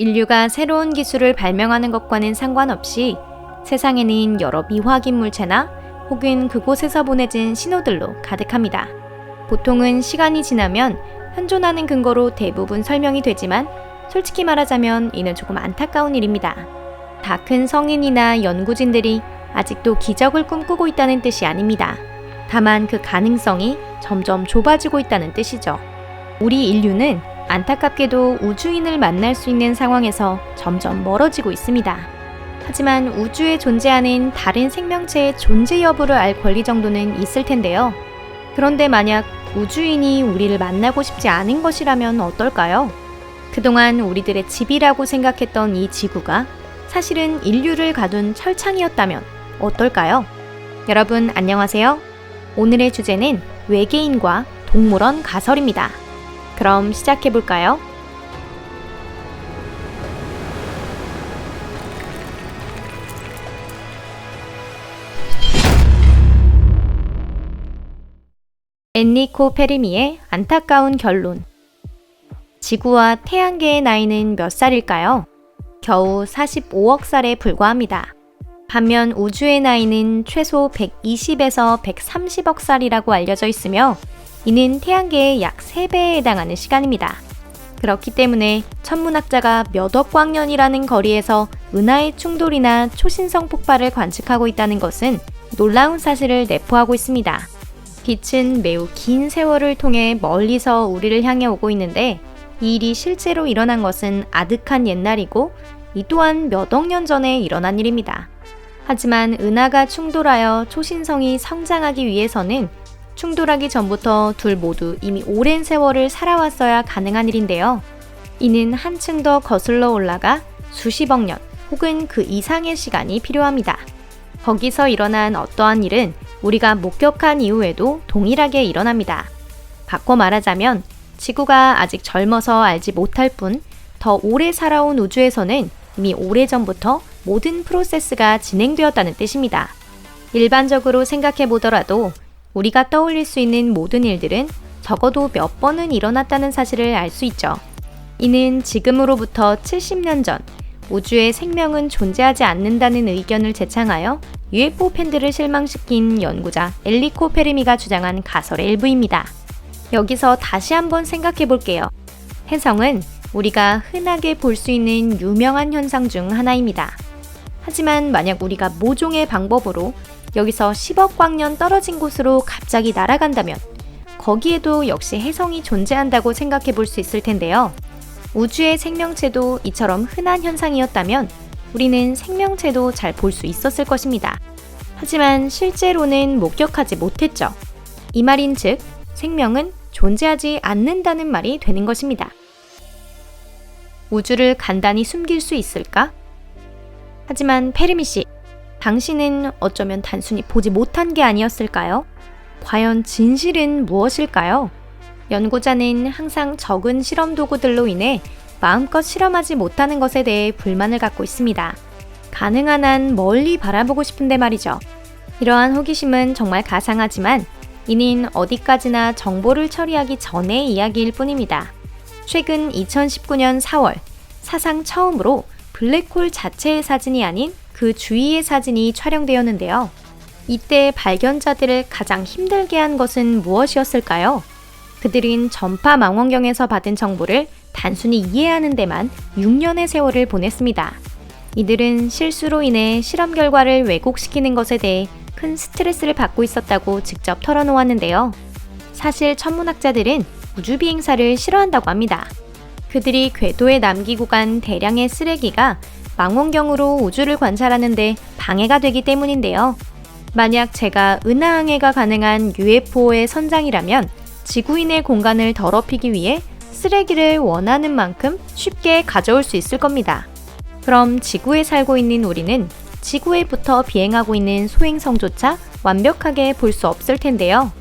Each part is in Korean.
인류가 새로운 기술을 발명하는 것과는 상관없이 세상에는 여러 미확인 물체나 혹은 그곳에서 보내진 신호들로 가득합니다. 보통은 시간이 지나면 현존하는 근거로 대부분 설명이 되지만 솔직히 말하자면 이는 조금 안타까운 일입니다. 다 큰 성인이나 연구진들이 아직도 기적을 꿈꾸고 있다는 뜻이 아닙니다. 다만 그 가능성이 점점 좁아지고 있다는 뜻이죠. 우리 인류는 안타깝게도 우주인을 만날 수 있는 상황에서 점점 멀어지고 있습니다. 하지만 우주에 존재하는 다른 생명체의 존재 여부를 알 권리 정도는 있을 텐데요. 그런데 만약 우주인이 우리를 만나고 싶지 않은 것이라면 어떨까요? 그동안 우리들의 집이라고 생각했던 이 지구가 사실은 인류를 가둔 철창이었다면 어떨까요? 여러분 안녕하세요. 오늘의 주제는 외계인과 동물원 가설입니다. 그럼 시작해볼까요? 엔리코 페르미의 안타까운 결론. 지구와 태양계의 나이는 몇 살일까요? 겨우 45억 살에 불과합니다. 반면 우주의 나이는 최소 120에서 130억 살이라고 알려져 있으며 이는 태양계의 약 3배에 해당하는 시간입니다. 그렇기 때문에 천문학자가 몇억 광년이라는 거리에서 은하의 충돌이나 초신성 폭발을 관측하고 있다는 것은 놀라운 사실을 내포하고 있습니다. 빛은 매우 긴 세월을 통해 멀리서 우리를 향해 오고 있는데 이 일이 실제로 일어난 것은 아득한 옛날이고 이 또한 몇억 년 전에 일어난 일입니다. 하지만 은하가 충돌하여 초신성이 성장하기 위해서는 충돌하기 전부터 둘 모두 이미 오랜 세월을 살아왔어야 가능한 일인데요. 이는 한층 더 거슬러 올라가 수십억 년 혹은 그 이상의 시간이 필요합니다. 거기서 일어난 어떠한 일은 우리가 목격한 이후에도 동일하게 일어납니다. 바꿔 말하자면 지구가 아직 젊어서 알지 못할 뿐 더 오래 살아온 우주에서는 이미 오래전부터 모든 프로세스가 진행되었다는 뜻입니다. 일반적으로 생각해 보더라도 우리가 떠올릴 수 있는 모든 일들은 적어도 몇 번은 일어났다는 사실을 알 수 있죠. 이는 지금으로부터 70년 전 우주에 생명은 존재하지 않는다는 의견을 제창하여 UFO 팬들을 실망시킨 연구자 엔리코 페르미가 주장한 가설의 일부입니다. 여기서 다시 한번 생각해 볼게요. 혜성은 우리가 흔하게 볼 수 있는 유명한 현상 중 하나입니다. 하지만 만약 우리가 모종의 방법으로 여기서 10억 광년 떨어진 곳으로 갑자기 날아간다면 거기에도 역시 혜성이 존재한다고 생각해 볼 수 있을 텐데요. 우주의 생명체도 이처럼 흔한 현상이었다면 우리는 생명체도 잘 볼 수 있었을 것입니다. 하지만 실제로는 목격하지 못했죠. 이 말인즉 생명은 존재하지 않는다는 말이 되는 것입니다. 우주를 간단히 숨길 수 있을까? 하지만 페르미 씨, 당신은 어쩌면 단순히 보지 못한 게 아니었을까요? 과연 진실은 무엇일까요? 연구자는 항상 적은 실험 도구들로 인해 마음껏 실험하지 못하는 것에 대해 불만을 갖고 있습니다. 가능한 한 멀리 바라보고 싶은데 말이죠. 이러한 호기심은 정말 가상하지만 이는 어디까지나 정보를 처리하기 전의 이야기일 뿐입니다. 최근 2019년 4월 사상 처음으로 블랙홀 자체의 사진이 아닌 그 주위의 사진이 촬영되었는데요. 이때 발견자들을 가장 힘들게 한 것은 무엇이었을까요? 그들은 전파 망원경에서 받은 정보를 단순히 이해하는 데만 6년의 세월을 보냈습니다. 이들은 실수로 인해 실험 결과를 왜곡시키는 것에 대해 큰 스트레스를 받고 있었다고 직접 털어놓았는데요. 사실 천문학자들은 우주비행사를 싫어한다고 합니다. 그들이 궤도에 남기고 간 대량의 쓰레기가 망원경으로 우주를 관찰하는데 방해가 되기 때문인데요. 만약 제가 은하항해가 가능한 UFO의 선장이라면 지구인의 공간을 더럽히기 위해 쓰레기를 원하는 만큼 쉽게 가져올 수 있을 겁니다. 그럼 지구에 살고 있는 우리는 지구에부터 비행하고 있는 소행성조차 완벽하게 볼 수 없을 텐데요.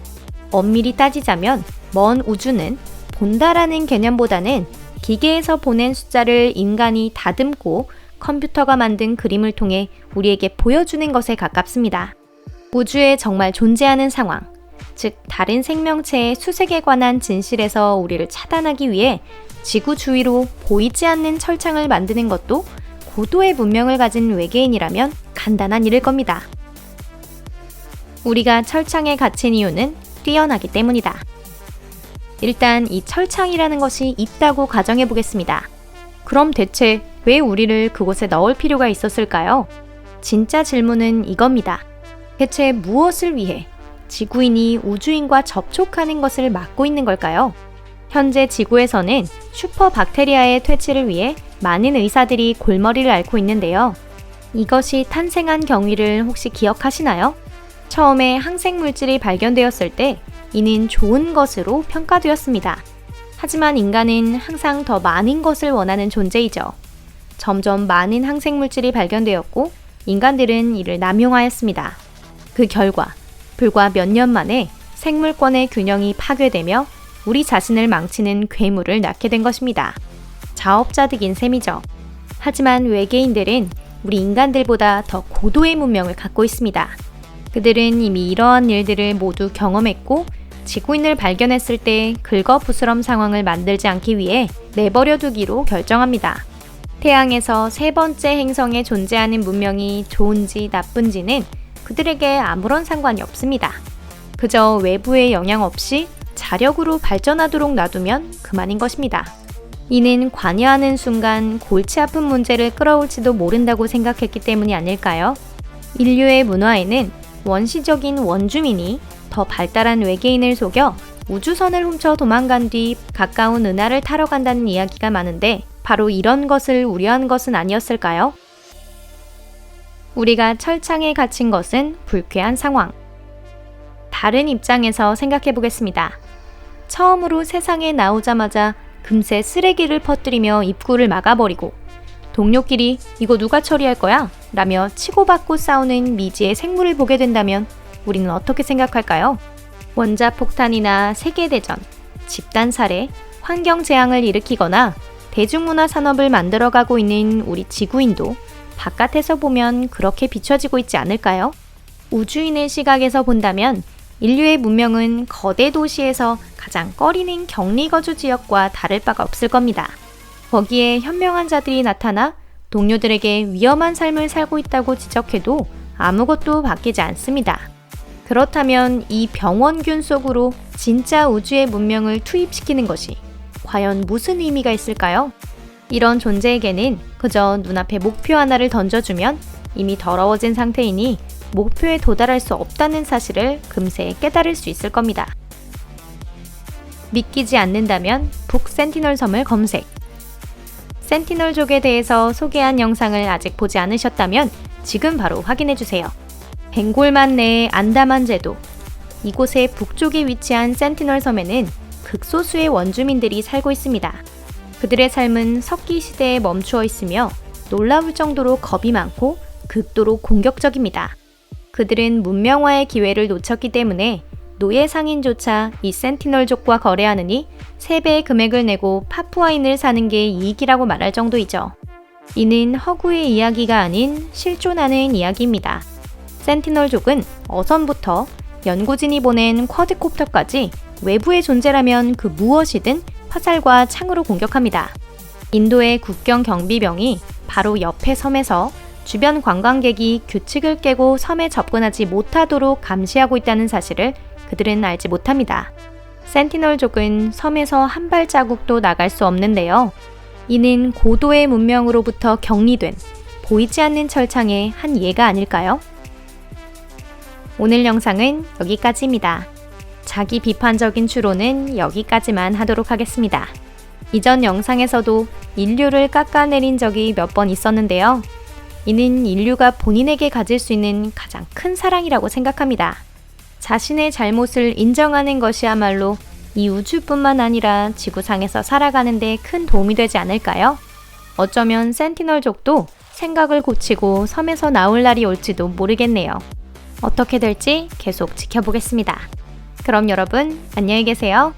엄밀히 따지자면 먼 우주는 본다라는 개념보다는 기계에서 보낸 숫자를 인간이 다듬고 컴퓨터가 만든 그림을 통해 우리에게 보여주는 것에 가깝습니다. 우주에 정말 존재하는 상황, 즉 다른 생명체의 수색에 관한 진실에서 우리를 차단하기 위해 지구 주위로 보이지 않는 철창을 만드는 것도 고도의 문명을 가진 외계인이라면 간단한 일일 겁니다. 우리가 철창에 갇힌 이유는 뛰어나기 때문이다. 일단 이 철창이라는 것이 있다고 가정해 보겠습니다. 그럼 대체 왜 우리를 그곳에 넣을 필요가 있었을까요? 진짜 질문은 이겁니다. 대체 무엇을 위해 지구인이 우주인과 접촉하는 것을 막고 있는 걸까요? 현재 지구에서는 슈퍼박테리아의 퇴치를 위해 많은 의사들이 골머리를 앓고 있는데요. 이것이 탄생한 경위를 혹시 기억하시나요? 처음에 항생물질이 발견되었을 때 이는 좋은 것으로 평가되었습니다. 하지만 인간은 항상 더 많은 것을 원하는 존재이죠. 점점 많은 항생물질이 발견되었고 인간들은 이를 남용하였습니다. 그 결과 불과 몇 년 만에 생물권의 균형이 파괴되며 우리 자신을 망치는 괴물을 낳게 된 것입니다. 자업자득인 셈이죠. 하지만 외계인들은 우리 인간들보다 더 고도의 문명을 갖고 있습니다. 그들은 이미 이러한 일들을 모두 경험했고 지구인을 발견했을 때 긁어부스럼 상황을 만들지 않기 위해 내버려 두기로 결정합니다. 태양에서 세 번째 행성에 존재하는 문명이 좋은지 나쁜지는 그들에게 아무런 상관이 없습니다. 그저 외부의 영향 없이 자력으로 발전하도록 놔두면 그만인 것입니다. 이는 관여하는 순간 골치 아픈 문제를 끌어올지도 모른다고 생각했기 때문이 아닐까요? 인류의 문화에는 원시적인 원주민이 더 발달한 외계인을 속여 우주선을 훔쳐 도망간 뒤 가까운 은하를 타러 간다는 이야기가 많은데 바로 이런 것을 우려한 것은 아니었을까요? 우리가 철창에 갇힌 것은 불쾌한 상황. 다른 입장에서 생각해 보겠습니다. 처음으로 세상에 나오자마자 금세 쓰레기를 퍼뜨리며 입구를 막아버리고 동료끼리 이거 누가 처리할 거야? 라며 치고받고 싸우는 미지의 생물을 보게 된다면 우리는 어떻게 생각할까요? 원자폭탄이나 세계대전, 집단살해, 환경재앙을 일으키거나 대중문화 산업을 만들어가고 있는 우리 지구인도 바깥에서 보면 그렇게 비춰지고 있지 않을까요? 우주인의 시각에서 본다면 인류의 문명은 거대 도시에서 가장 꺼리는 격리거주 지역과 다를 바가 없을 겁니다. 거기에 현명한 자들이 나타나 동료들에게 위험한 삶을 살고 있다고 지적해도 아무것도 바뀌지 않습니다. 그렇다면 이 병원균 속으로 진짜 우주의 문명을 투입시키는 것이 과연 무슨 의미가 있을까요? 이런 존재에게는 그저 눈앞에 목표 하나를 던져주면 이미 더러워진 상태이니 목표에 도달할 수 없다는 사실을 금세 깨달을 수 있을 겁니다. 믿기지 않는다면 북 센티널 섬을 검색. 센티널족에 대해서 소개한 영상을 아직 보지 않으셨다면 지금 바로 확인해주세요. 벵골만 내의 안다만 제도. 이곳의 북쪽에 위치한 센티널 섬에는 극소수의 원주민들이 살고 있습니다. 그들의 삶은 석기 시대에 멈추어 있으며 놀라울 정도로 겁이 많고 극도로 공격적입니다. 그들은 문명화의 기회를 놓쳤기 때문에 노예 상인조차 이 센티널족과 거래하느니 3배의 금액을 내고 파푸아인을 사는 게 이익이라고 말할 정도이죠. 이는 허구의 이야기가 아닌 실존하는 이야기입니다. 센티널족은 어선부터 연구진이 보낸 쿼드콥터까지 외부의 존재라면 그 무엇이든 화살과 창으로 공격합니다. 인도의 국경 경비병이 바로 옆의 섬에서 주변 관광객이 규칙을 깨고 섬에 접근하지 못하도록 감시하고 있다는 사실을 그들은 알지 못합니다. 센티널족은 섬에서 한 발자국도 나갈 수 없는데요. 이는 고도의 문명으로부터 격리된 보이지 않는 철창의 한 예가 아닐까요? 오늘 영상은 여기까지입니다. 자기 비판적인 추론은 여기까지만 하도록 하겠습니다. 이전 영상에서도 인류를 깎아내린 적이 몇 번 있었는데요. 이는 인류가 본인에게 가질 수 있는 가장 큰 사랑이라고 생각합니다. 자신의 잘못을 인정하는 것이야말로 이 우주뿐만 아니라 지구상에서 살아가는 데 큰 도움이 되지 않을까요? 어쩌면 센티널족도 생각을 고치고 섬에서 나올 날이 올지도 모르겠네요. 어떻게 될지 계속 지켜보겠습니다. 그럼 여러분, 안녕히 계세요.